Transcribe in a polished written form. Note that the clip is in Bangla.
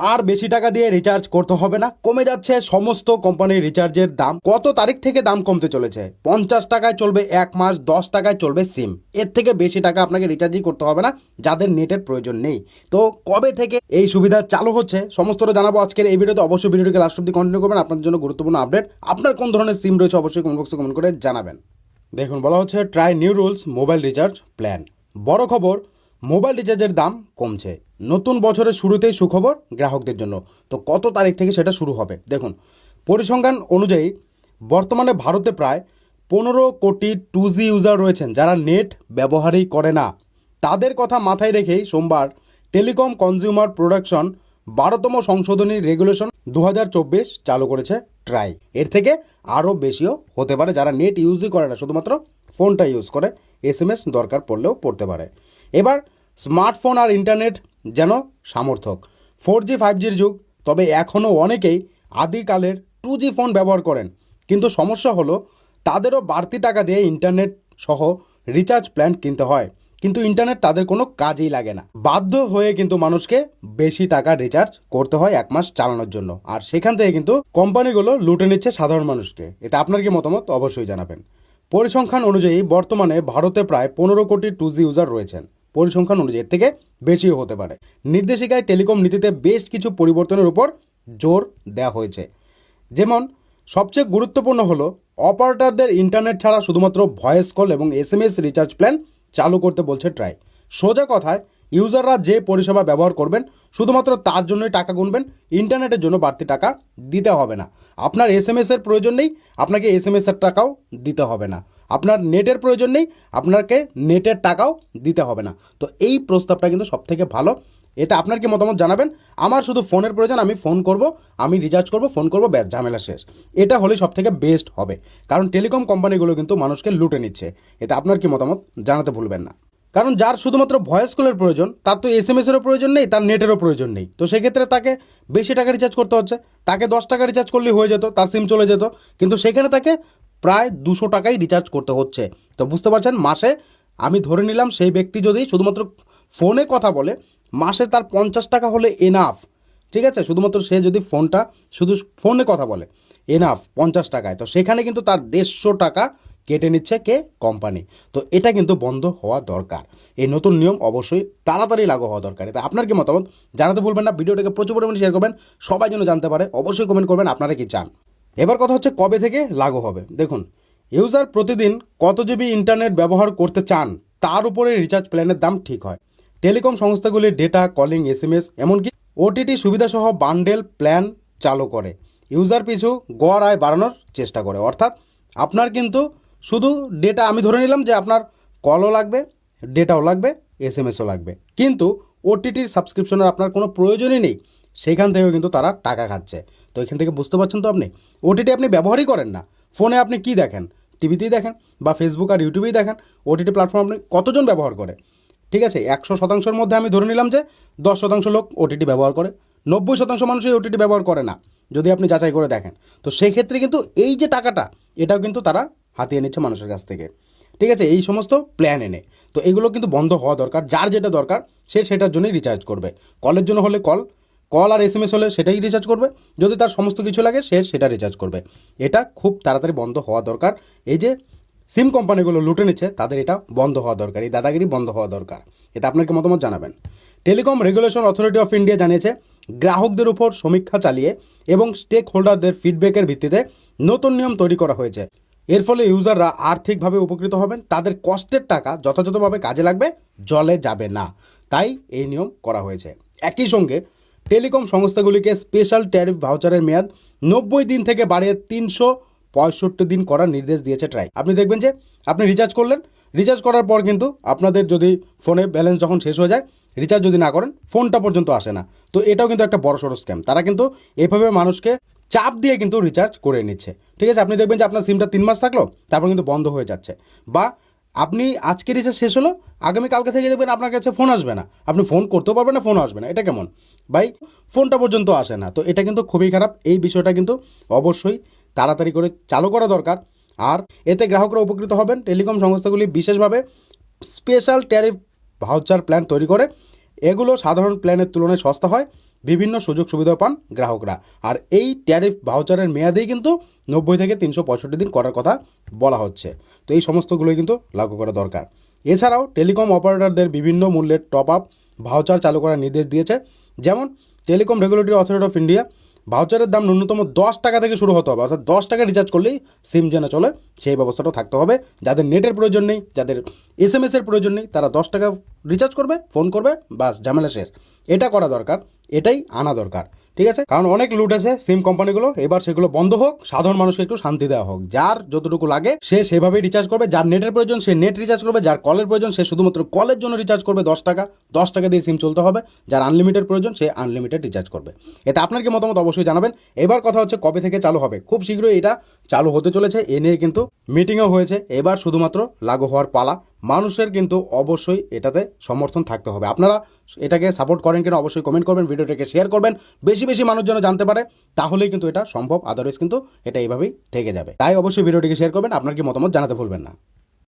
আর বেশি টাকা দিয়ে রিচার্জ করতে হবে না, কমে যাচ্ছে সমস্ত কোম্পানির রিচার্জের দাম। কত তারিখ থেকে দাম কমতে চলেছে? 50 টাকায় চলবে 1 মাস, 10 টাকায় চলবে সিম। এর থেকে বেশি টাকা আপনাকে রিচার্জই করতে হবে না যাদের নেটের প্রয়োজন নেই। তো কবে থেকে এই সুবিধা চালু হচ্ছে সমস্তটা জানাবো আজকের এই ভিডিওতে। অবশ্যই ভিডিওটিকে লাস্ট অব্দি কন্টিনিউ করবেন, আপনাদের জন্য গুরুত্বপূর্ণ আপডেট। আপনার কোন ধরনের সিম রয়েছে অবশ্যই কমেন্ট বক্সে কমেন্ট করে জানাবেন। দেখুন, বলা হচ্ছে try new rules mobile recharge plan. বড় খবর, মোবাইল রিচার্জের দাম কমছে। নতুন বছরের শুরুতেই সুখবর গ্রাহকদের জন্য। তো কত তারিখ থেকে সেটা শুরু হবে? দেখুন, পরিসংখ্যান অনুযায়ী বর্তমানে ভারতে প্রায় 15 কোটি 2G ইউজার রয়েছেন যারা নেট ব্যবহারই করে না। তাদের কথা মাথায় রেখেই সোমবার টেলিকম কনজিউমার প্রোডাকশন 12তম সংশোধনী রেগুলেশন 2024 চালু করেছে ট্রাই। এর থেকে আরও বেশিও হতে পারে যারা নেট ইউজই করে না, শুধুমাত্র ফোনটা ইউজ করে, SMS দরকার পড়লেও পড়তে পারে। এবার স্মার্টফোন আর ইন্টারনেট যেন সামর্থক। 4G 5Gর যুগ, তবে এখনও অনেকেই আদিকালের 2G ফোন ব্যবহার করেন। কিন্তু সমস্যা হলো তাদেরও বাড়তি টাকা দিয়ে ইন্টারনেট সহ রিচার্জ প্ল্যান কিনতে হয়, কিন্তু ইন্টারনেট তাদের কোনো কাজেই লাগে না। বাধ্য হয়ে কিন্তু মানুষকে বেশি টাকা রিচার্জ করতে হয় 1 মাস চালানোর জন্য, আর সেখান থেকে কিন্তু কোম্পানিগুলো লুটে নিচ্ছে সাধারণ মানুষকে। এটা আপনার কি মতামত অবশ্যই জানাবেন। পরিসংখ্যান অনুযায়ী বর্তমানে ভারতে প্রায় 15 কোটি 2G ইউজার রয়েছেন। পরিসংখ্যান অনুযায়ী এর থেকে বেশিও হতে পারে। নির্দেশিকায় টেলিকম নীতিতে বেশ কিছু পরিবর্তনের উপর জোর দেওয়া হয়েছে। যেমন সবচেয়ে গুরুত্বপূর্ণ হলো অপারেটরদের ইন্টারনেট ছাড়া শুধুমাত্র ভয়েস কল এবং SMS রিচার্জ প্ল্যান চালু করতে বলছে ট্রাই। সোজা কথায় ইউজাররা যে পরিষেবা ব্যবহার করবেন শুধুমাত্র তার জন্যই টাকা গুনবেন, ইন্টারনেটের জন্য বাড়তি টাকা দিতে হবে না। আপনার SMS-এর প্রয়োজন নেই, আপনাকে SMS-এর টাকাও দিতে হবে না। আপনার নেটের প্রয়োজন নেই, আপনাকে নেটের টাকাও দিতে হবে না। তো এই প্রস্তাবটা কিন্তু সবথেকে ভালো। এতে আপনার কি মতামত জানাবেন। আমার শুধু ফোনের প্রয়োজন, আমি ফোন করব, আমি রিচার্জ করব, ফোন করব, ব্যাস, ঝামেলা শেষ। এটা হলে সবথেকে বেস্ট হবে, কারণ টেলিকম কোম্পানিগুলো কিন্তু মানুষকে লুটে নিচ্ছে। এতে আপনার কি মতামত জানাতে ভুলবেন না। কারণ যার শুধুমাত্র ভয়েস কলের প্রয়োজন, তার তো SMS-এরও প্রয়োজন নেই, তার নেটেরও প্রয়োজন নেই। তো সেক্ষেত্রে তাকে বেশি টাকা রিচার্জ করতে হচ্ছে। তাকে 10 টাকা রিচার্জ করলেই হয়ে যেত, তার সিম চলে যেত, কিন্তু সেখানে তাকে প্রায় 200 টাকাই রিচার্জ করতে হচ্ছে। তো বুঝতে পারছেন, মাসে আমি ধরে নিলাম সেই ব্যক্তি যদি শুধুমাত্র ফোনে কথা বলে, মাসে তার 50 টাকা হলে এনাফ। ঠিক আছে, শুধুমাত্র সে যদি শুধু ফোনে কথা বলে, এনাফ 50 টাকায়। তো সেখানে কিন্তু তার 150 টাকা কেটে নিচ্ছে কে? কোম্পানি। তো এটা কিন্তু বন্ধ হওয়া দরকার। এই নতুন নিয়ম অবশ্যই তাড়াতাড়ি লাগু হওয়া দরকার। এটা আপনার কি মতামত জানাতে ভুলবেন না। ভিডিওটাকে প্রচুর পরিমাণে শেয়ার করবেন, সবাই যেন জানতে পারে। অবশ্যই কমেন্ট করবেন আপনারা কি চান। এবার কথা হচ্ছে কবে থেকে লাগু হবে। দেখুন, ইউজার প্রতিদিন কত জিবি ইন্টারনেট ব্যবহার করতে চান তার উপরে রিচার্জ প্ল্যানের দাম ঠিক হয়। টেলিকম সংস্থাগুলির ডেটা, কলিং, SMS এমনকি OTT সুবিধাসহ বান্ডেল প্ল্যান চালু করে ইউজার পিছু গড় আয় বাড়ানোর চেষ্টা করে। অর্থাৎ আপনার কিন্তু শুধু ডেটা, আমি ধরে নিলাম যে আপনার কলও লাগবে, ডেটাও লাগবে, SMS-ও লাগবে, কিন্তু OTTর সাবস্ক্রিপশনের আপনার কোনো প্রয়োজনই নেই। সেখান থেকেও কিন্তু তারা টাকা খাচ্ছে। তো এখান থেকে বুঝতে পারছেন তো, আপনি OTT আপনি ব্যবহারই করেন না। ফোনে আপনি কি দেখেন? টিভিতেই দেখেন বা ফেসবুক আর ইউটিউবেই দেখেন। OTT প্ল্যাটফর্ম আপনি কতজন ব্যবহার করে? ঠিক আছে, 100%-র মধ্যে আমি ধরে নিলাম যে 10% লোক OTT ব্যবহার করে, 90% মানুষই OTT ব্যবহার করে না, যদি আপনি যাচাই করে দেখেন। তো সেই ক্ষেত্রে কিন্তু এই যে টাকাটা, এটাও কিন্তু তারা হাতিয়ে নিচ্ছে মানুষের কাছ থেকে। ঠিক আছে, এই সমস্ত প্ল্যান এনে। তো এগুলো কিন্তু বন্ধ হওয়া দরকার। যার যেটা দরকার সে সেটার জন্যই রিচার্জ করবে। কলের জন্য হলে কল আর SMS হলে সেটাই রিচার্জ করবে। যদি তার সমস্ত কিছু লাগে সে সেটা রিচার্জ করবে। এটা খুব তাড়াতাড়ি বন্ধ হওয়া দরকার। এই যে সিম কোম্পানিগুলো লুটে নিচ্ছে, তাদের এটা বন্ধ হওয়া দরকার, এই দাদাগিরি বন্ধ হওয়া দরকার। এটা আপনাকে মতামত জানাবেন। Telecom regulation authority of India জানিয়েছে, গ্রাহকদের উপর সমীক্ষা চালিয়ে এবং স্টেক হোল্ডারদের ফিডব্যাকের ভিত্তিতে নতুন নিয়ম তৈরি করা হয়েছে। এর ফলে ইউজাররা আর্থিকভাবে উপকৃত হবেন, তাদের কষ্টের টাকা যথাযথভাবে কাজে লাগবে, জলে যাবে না। তাই এই নিয়ম করা হয়েছে। একই সঙ্গে টেলিকম সংস্থাগুলিকে স্পেশাল ট্যারিফ ভাউচারের মেয়াদ 90 দিন থেকে বাড়িয়ে 365 দিন করার নির্দেশ দিয়েছে ট্রাই। আপনি দেখবেন যে আপনি রিচার্জ করলেন, রিচার্জ করার পর কিন্তু আপনাদের যদি ফোনে ব্যালেন্স যখন শেষ হয়ে যায়, রিচার্জ যদি না করেন, ফোনটা পর্যন্ত আসে না। তো এটাও কিন্তু একটা বড়সড় স্ক্যাম। তারা কিন্তু এভাবে মানুষকে চাপ দিয়ে কিন্তু রিচার্জ করে নিচ্ছে। ঠিক আছে, আপনি দেখবেন যে আপনার সিমটা 3 মাস থাকলো, তারপর কিন্তু বন্ধ হয়ে যাচ্ছে। বা আপনি আজকে রিচার্জ শেষ হলো, আগামীকালকে থেকে দেখবেন আপনার কাছে ফোন আসবে না, আপনি ফোন করতেও পারবেন না, ফোনও আসবে না। এটা কেমন ভাই? ফোনটা পর্যন্ত আসে না। তো এটা কিন্তু খুবই খারাপ। এই বিষয়টা কিন্তু অবশ্যই তাড়াতাড়ি করে চালু করা দরকার। আর এতে গ্রাহকরা উপকৃত হবেন। টেলিকম সংস্থাগুলি বিশেষভাবে স্পেশাল ট্যারিফ ভাউচার প্ল্যান তৈরি করে। এগুলো সাধারণ প্ল্যানের তুলনায় সস্তা হয়, বিভিন্ন সুযোগ সুবিধা পান গ্রাহকরা। আর এই ট্যারিফ ভাউচারের মেয়াদেই কিন্তু 90 থেকে 365 দিন করার কথা বলা হচ্ছে। তো এই সমস্তগুলোই কিন্তু লাগু করা দরকার। এছাড়াও টেলিকম অপারেটরদের বিভিন্ন মূল্যের টপ আপ ভাউচার চালু করার নির্দেশ দিয়েছে। যেমন telecom regulatory authority of India ভাউচারের দাম ন্যূনতম 10 টাকা থেকে শুরু হতে হবে, অর্থাৎ 10 টাকা রিচার্জ করলেই সিম যেন চলে সেই ব্যবস্থাটাও থাকতে হবে। যাদের নেটের প্রয়োজন নেই, যাদের SMS এর প্রয়োজন নেই, তারা 10 টাকা রিচার্জ করবে, ফোন করবে, বাস ঝামেলা শেষ। এটা করা দরকার, এটাই আনা দরকার, ঠিক আছে? কারণ অনেক লুট আছে সিম কোম্পানিগুলো, এবার সেগুলো বন্ধ হোক, সাধারণ মানুষকে একটু শান্তি দেওয়া হোক। যার যতটুকু লাগে সে সেভাবেই রিচার্জ করবে, যার নেটের প্রয়োজন সে নেট রিচার্জ করবে, যার কলের প্রয়োজন সে শুধুমাত্র কলের জন্য রিচার্জ করবে 10 টাকা দিয়ে সিম চলতে হবে, যার আনলিমিটেড প্রয়োজন সে আনলিমিটেড রিচার্জ করবে। এতে আপনার কি মতামত অবশ্যই জানাবেন। এবার কথা হচ্ছে কবে থেকে চালু হবে। খুব শীঘ্রই এটা চালু হতে চলেছে, এ নিয়ে কিন্তু মিটিংও হয়েছে। এবার শুধুমাত্র লাগু হওয়ার পালা। মানুষের কিন্তু অবশ্যই এটাতে সমর্থন থাকতে হবে। আপনারা এটাকে সাপোর্ট করেন কিনা অবশ্যই কমেন্ট করবেন, ভিডিওটাকে শেয়ার করবেন, বেশি বেশি মানুষ যেন জানতে পারে, তাহলেই কিন্তু এটা সম্ভব। আদারওয়াইজ কিন্তু এটা এইভাবেই থেকে যাবে। তাই অবশ্যই ভিডিওটিকে শেয়ার করবেন, আপনার কি মতামত জানাতে ভুলবেন না।